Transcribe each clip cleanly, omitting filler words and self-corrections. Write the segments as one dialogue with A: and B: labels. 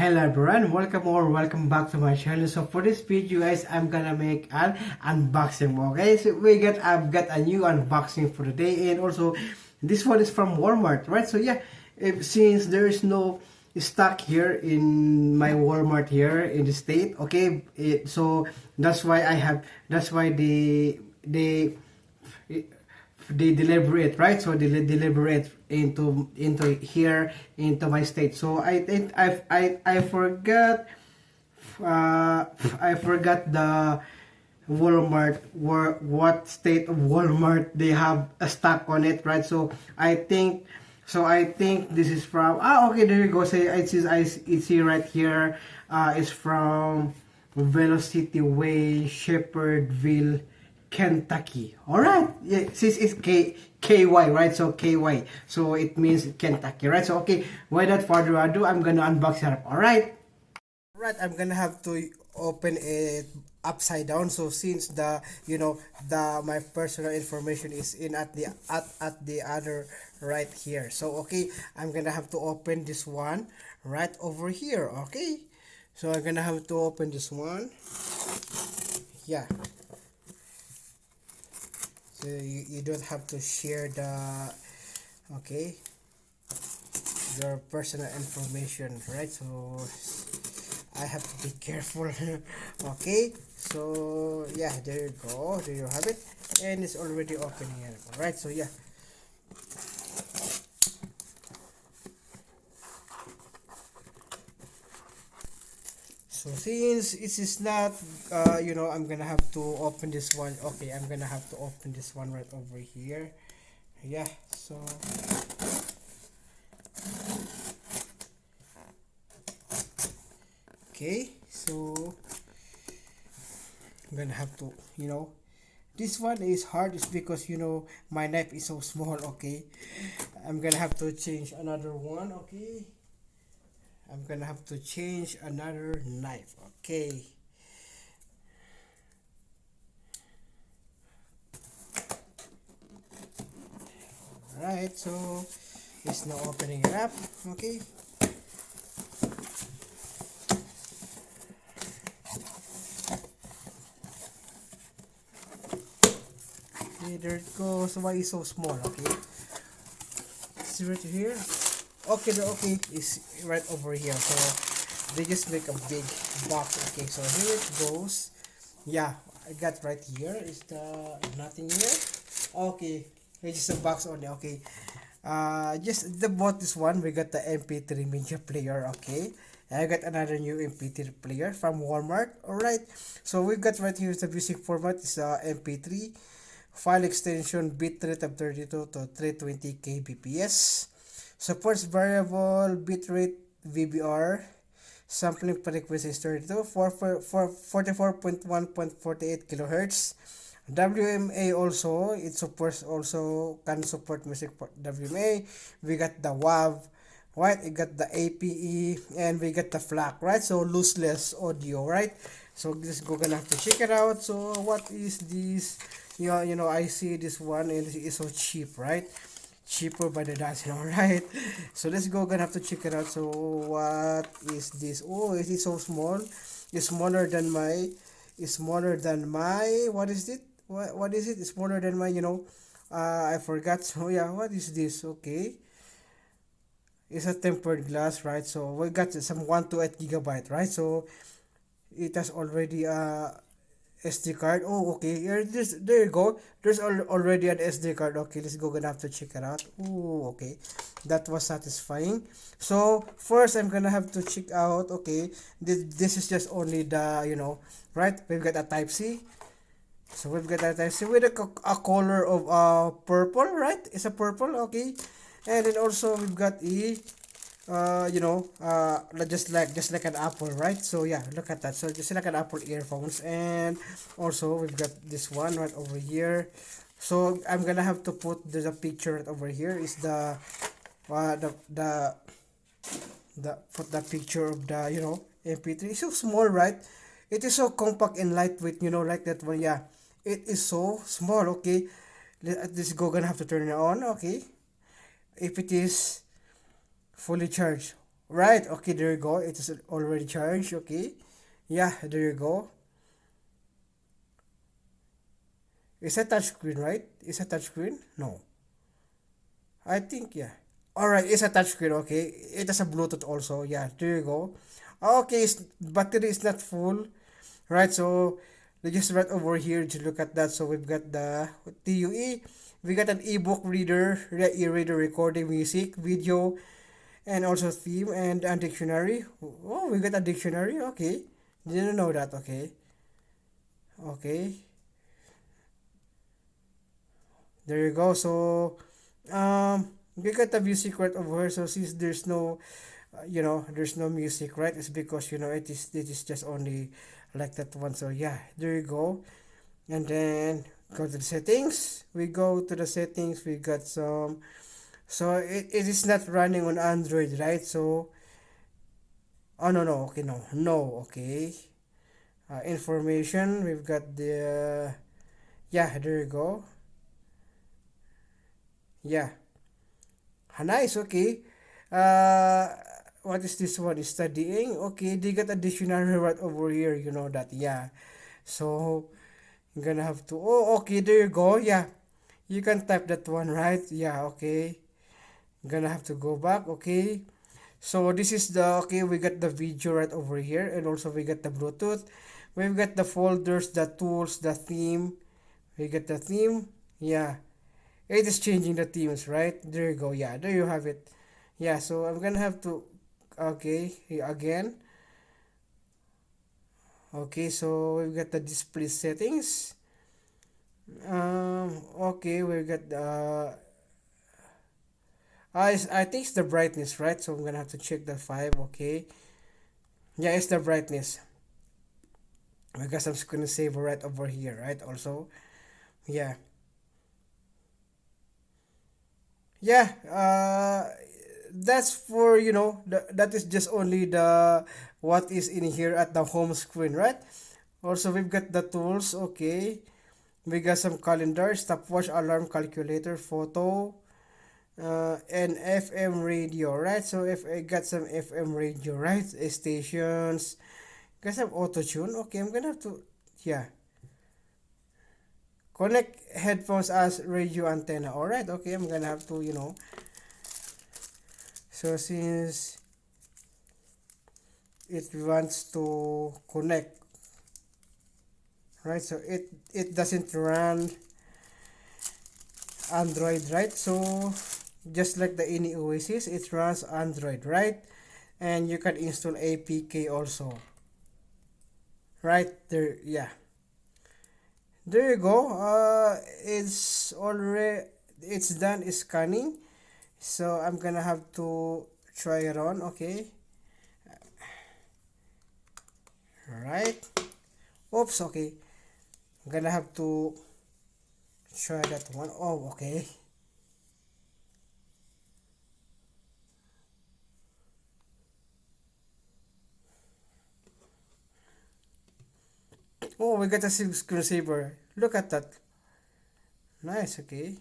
A: Hello everyone, welcome or welcome back to my channel. So for this video guys, I'm gonna make an unboxing. Okay, so I've got a new unboxing for today, and also this one is from Walmart, right? So yeah, since there is no stock here in my Walmart here in the state, okay, so that's why they deliver it, right? So they deliver it into here into my state. So I think I forgot I forgot the Walmart, what state of Walmart they have a stock on it, right? So I think this is from okay, there you go. Say it's here right here. It's from Velocity Way, Shepherdville, Kentucky. All right, yeah, since it's KY, right? So KY, so it means Kentucky, right? So okay, without further ado, I'm gonna unbox it up. All right, I'm gonna have to open it upside down. So since the my personal information is in at the other right here. So okay, I'm gonna have to open this one right over here. Okay, so I'm gonna have to open this one. Yeah. So you don't have to share the your personal information, right? So I have to be careful. Okay, so yeah, there you go, there you have it, and it's already open here. All right, so yeah, so since it is not I'm gonna have to open this one. Okay, I'm gonna have to open this one right over here. Yeah, so okay, so I'm gonna have to this one is hard is because my knife is so small. Okay, I'm gonna have to change another one. Okay, I'm gonna have to change another knife. Okay, alright, so it's now opening it up. Okay, there it goes. Why is so small? Okay, it's right here. Okay, okay, it's right over here. So they just make a big box. Okay, so here it goes. Yeah, I got right here. Is the nothing here? Okay, it's just a box only. Okay, just bought this one. We got the MP3 media player. Okay, I got another new MP3 player from Walmart. Alright, so we got right here the music format is MP3 file extension, bitrate of 32 to 320 kbps, supports variable bitrate VBR, sampling frequency is 32 for 44.1.48 kilohertz. WMA also, it supports, also can support music for WMA. We got the WAV, right? We got the APE, and we got the FLAC, right? So lossless audio, right? So this go gonna have to check it out. So what is this? I see this one and it's so cheap, right? Cheaper by the dozen. All right, so let's go gonna have to check it out. So what is this? Oh, it is so small. It's smaller than my what is it? What is it? It's smaller than my I forgot. So yeah, what is this? Okay, it's a tempered glass, right? So we got some 128 gigabyte, right? So it has already SD card. Oh, okay. There you go. There's already an SD card. Okay, let's go. Gonna have to check it out. Oh, okay. That was satisfying. So first, I'm gonna have to check out. Okay, this is just only the right. We've got a Type C. So we've got a Type C with a color of purple, right? It's a purple. Okay, and then also we've got a just like an Apple, right? So yeah, look at that. So just like an Apple earphones, and also we've got this one right over here. So I'm gonna have to put the picture right over here. Is the put the picture of the MP3. It's so small, right? It is so compact and lightweight, like that one. Yeah, it is so small. Okay, this gonna have to turn it on. Okay, if it is fully charged. Right, okay, there you go. It is already charged, okay. Yeah, there you go. It's a touchscreen, right? It's a touchscreen? No. I think, yeah. Alright, it's a touchscreen, okay. It has a Bluetooth also. Yeah, there you go. Okay, battery is not full. Right, so let's just right over here to look at that. So we've got the TUE. We got an ebook reader, e-reader recording music, video, and also theme and a dictionary. Oh, we got a dictionary. Okay, didn't know that. Okay, okay, there you go. So, we got the music right over here. So since there's no, there's no music, right? It's because it is just only like that one. So yeah, there you go. And then go to the settings. We go to the settings. We got some. So it is not running on Android, right? So, oh no, no, okay, no, no, okay. Information. We've got the. Yeah, there you go. Yeah, nice. Okay. Uh, what is this one? Studying. Okay, they got a dictionary right over here. You know that. Yeah. So I'm gonna have to. Oh, okay. There you go. Yeah, you can type that one, right? Yeah. Okay. Gonna have to go back. Okay, so this is the, okay, we got the video right over here, and also we got the Bluetooth. We've got the folders, the tools, the theme. We got the theme. Yeah, it is changing the themes, right? There you go. Yeah, there you have it. Yeah, so I'm gonna have to, okay, again. Okay, so we've got the display settings. Okay, we've got the I think it's the brightness, right? So I'm gonna have to check the 5. Okay, yeah, it's the brightness because I'm just gonna save right over here, right? Also, yeah, yeah. That's for, that is just only the what is in here at the home screen, right? Also, we've got the tools. Okay, we got some calendar, stopwatch, alarm, calculator, photo, and FM radio, right? So if I got some FM radio, right? Stations, got some auto tune. Okay, I'm gonna have to, yeah, connect headphones as radio antenna. All right, okay, I'm gonna have to, so since it wants to connect, right? So it doesn't run Android, right? So just like the any Oasis, it runs Android, right? And you can install APK also, right there. Yeah, there you go. It's done scanning. So I'm gonna have to try it on. Okay, right. Oops. Okay, I'm gonna have to try that one. Oh, okay. Oh, we got a screensaver. Look at that. Nice. Okay.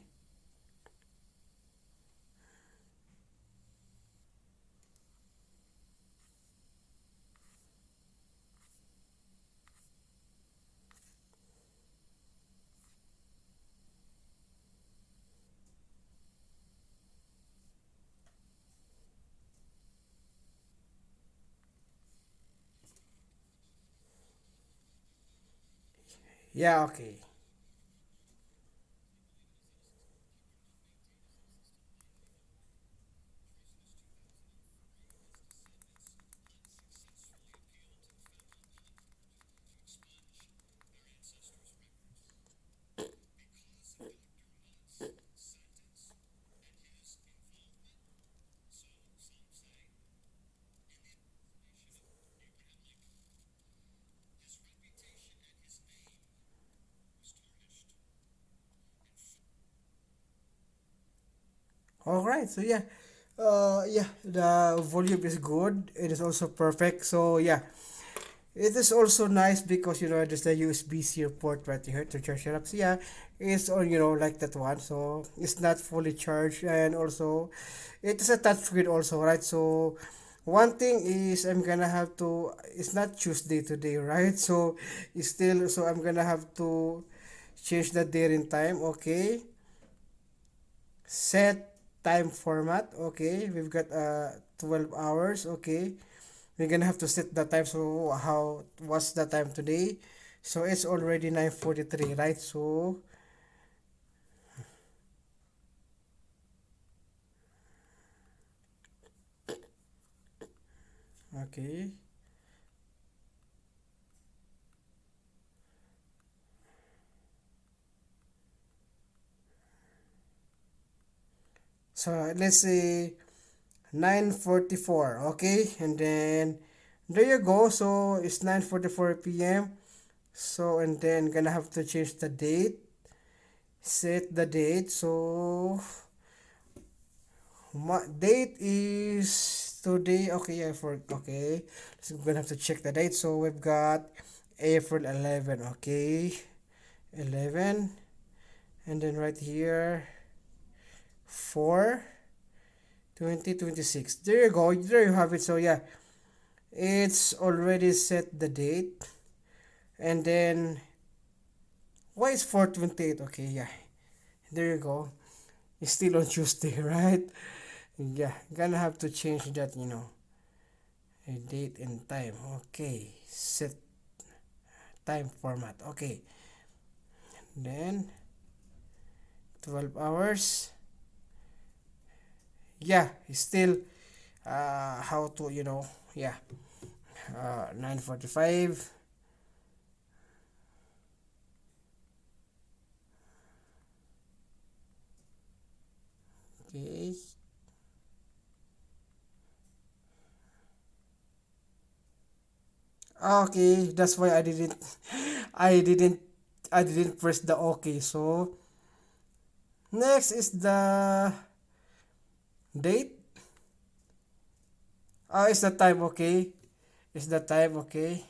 A: Yeah. Okay. All right. So yeah. Yeah. The volume is good. It is also perfect. So yeah. It is also nice because there's the USB-C port right here to charge it up. So yeah, it's on like that one. So it's not fully charged, and also it is a touchscreen also, right? So one thing is I'm gonna have to, it's not Tuesday today, right? So it's still, so I'm gonna have to change the date and time. Okay, set time format. Okay, we've got 12 hours. Okay, we're gonna have to set the time. So how, what's the time today? So it's already 9:43, right? So okay, so let's say 9:44. Okay, and then there you go. So it's 9:44 p.m. So and then gonna have to change the date, set the date. So date is today. Okay, I for okay. So we're gonna have to check the date. So we've got April 11. Okay, 11, and then right here 4 2026. There you go. There you have it. So yeah, it's already set the date, and then why is 4/28? Okay, yeah. There you go. It's still on Tuesday, right? Yeah, gonna have to change that, a date and time. Okay, set time format. Okay, then 12 hours. Yeah, it's still how to, yeah, 9:45. Okay. Okay, that's why I didn't I didn't press the okay. So next is the date. Oh, it's the time, okay. It's the time, okay.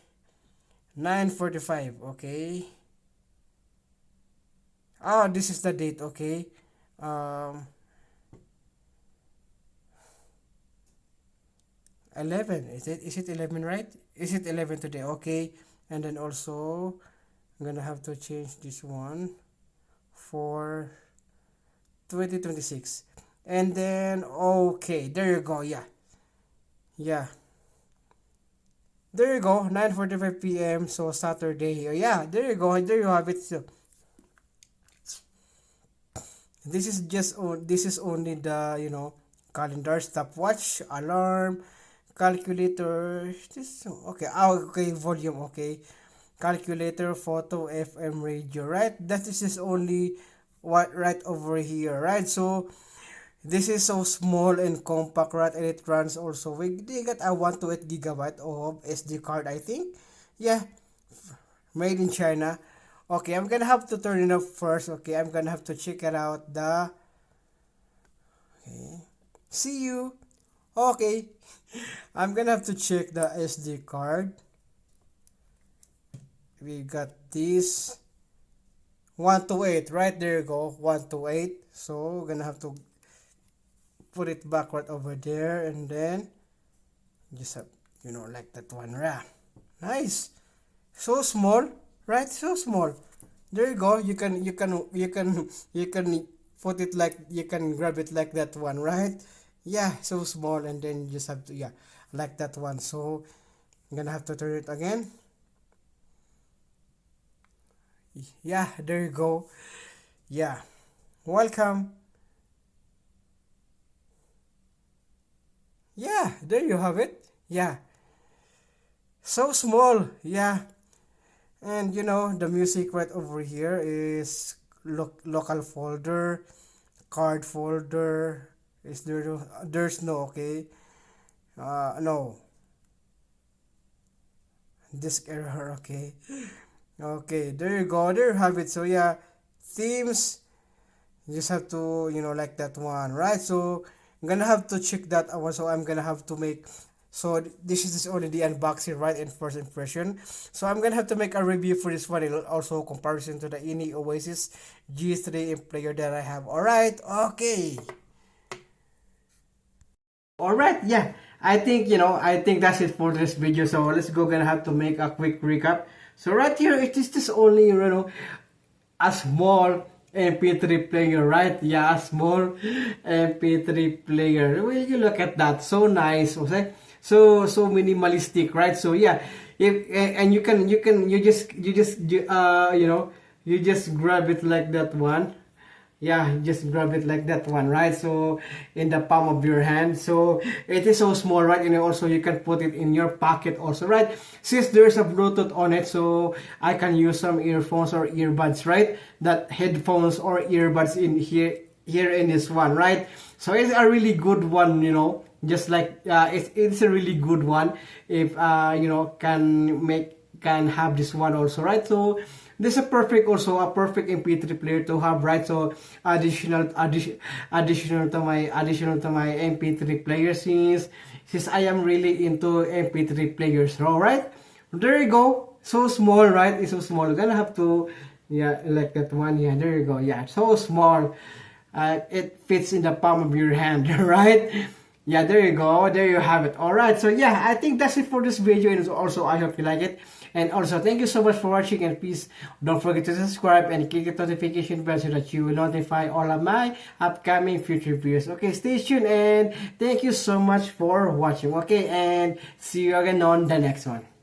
A: 9:45, okay. Oh, this is the date, okay. Um 11. Is it 11, right? Is it 11 today? Okay. And then also I'm gonna have to change this one for 2026. And then okay, there you go. Yeah. Yeah. There you go, 9:45 p.m. So Saturday here. Yeah, there you go. There you have it. So this is only the, calendar, stopwatch, alarm, calculator. This okay. Oh, okay, volume. Okay, calculator, photo, FM, radio. Right. That is just only what right over here. Right. So this is so small and compact, right? And it runs also. They got a 128 gigabyte of SD card, I think. Yeah, made in China. Okay, I'm gonna have to turn it off first. Okay, I'm gonna have to check it out. Okay, see you. Okay, I'm gonna have to check the SD card. We got this 128, right? There you go, 128. So we're gonna have to put it back right over there, and then just have, like that one. Yeah, nice. So small, right? So small. There you go. You can put it like, you can grab it like that one, right? Yeah, so small, and then you just have to, yeah, like that one. So I'm gonna have to turn it again. Yeah, there you go. Yeah, welcome. Yeah, there you have it. Yeah, so small. Yeah, and the music right over here is local folder, card folder. Is there no, there's no, okay, no disk error, okay. Okay, there you go, there you have it. So yeah, themes, you just have to, like that one, right? So I'm gonna have to check that out. So I'm gonna have to make, so this is only the unboxing, right, and first impression. So I'm gonna have to make a review for this one, and also comparison to the ini Oasis G3 in player that I have. All right, okay. All right, yeah. I think, I think that's it for this video. So let's go, gonna have to make a quick recap. So right here, it is just only, a small MP3 player, right? Yeah, a small MP3 player. Well, you look at that, so nice, okay? So minimalistic, right? So yeah, and you just grab it like that one. Yeah, just grab it like that one, right? So in the palm of your hand. So it is so small, right? And also you can put it in your pocket also, right? Since there's a Bluetooth on it, so I can use some earphones or earbuds, right? That headphones or earbuds in here in this one, right? So it's a really good one, just like it's a really good one if can have this one also, right? So this is a perfect MP3 player to have, right? So additional to my MP3 player, since I am really into MP3 players, all right? There you go. So small, right? It's so small. You're gonna have to, yeah, like that one. Yeah, there you go. Yeah, so small. It fits in the palm of your hand, right? Yeah, there you go. There you have it. All right. So yeah, I think that's it for this video. And also, I hope you like it. And also, thank you so much for watching. And please don't forget to subscribe and click the notification bell so that you will notify all of my upcoming future videos. Okay, stay tuned and thank you so much for watching. Okay, and see you again on the next one.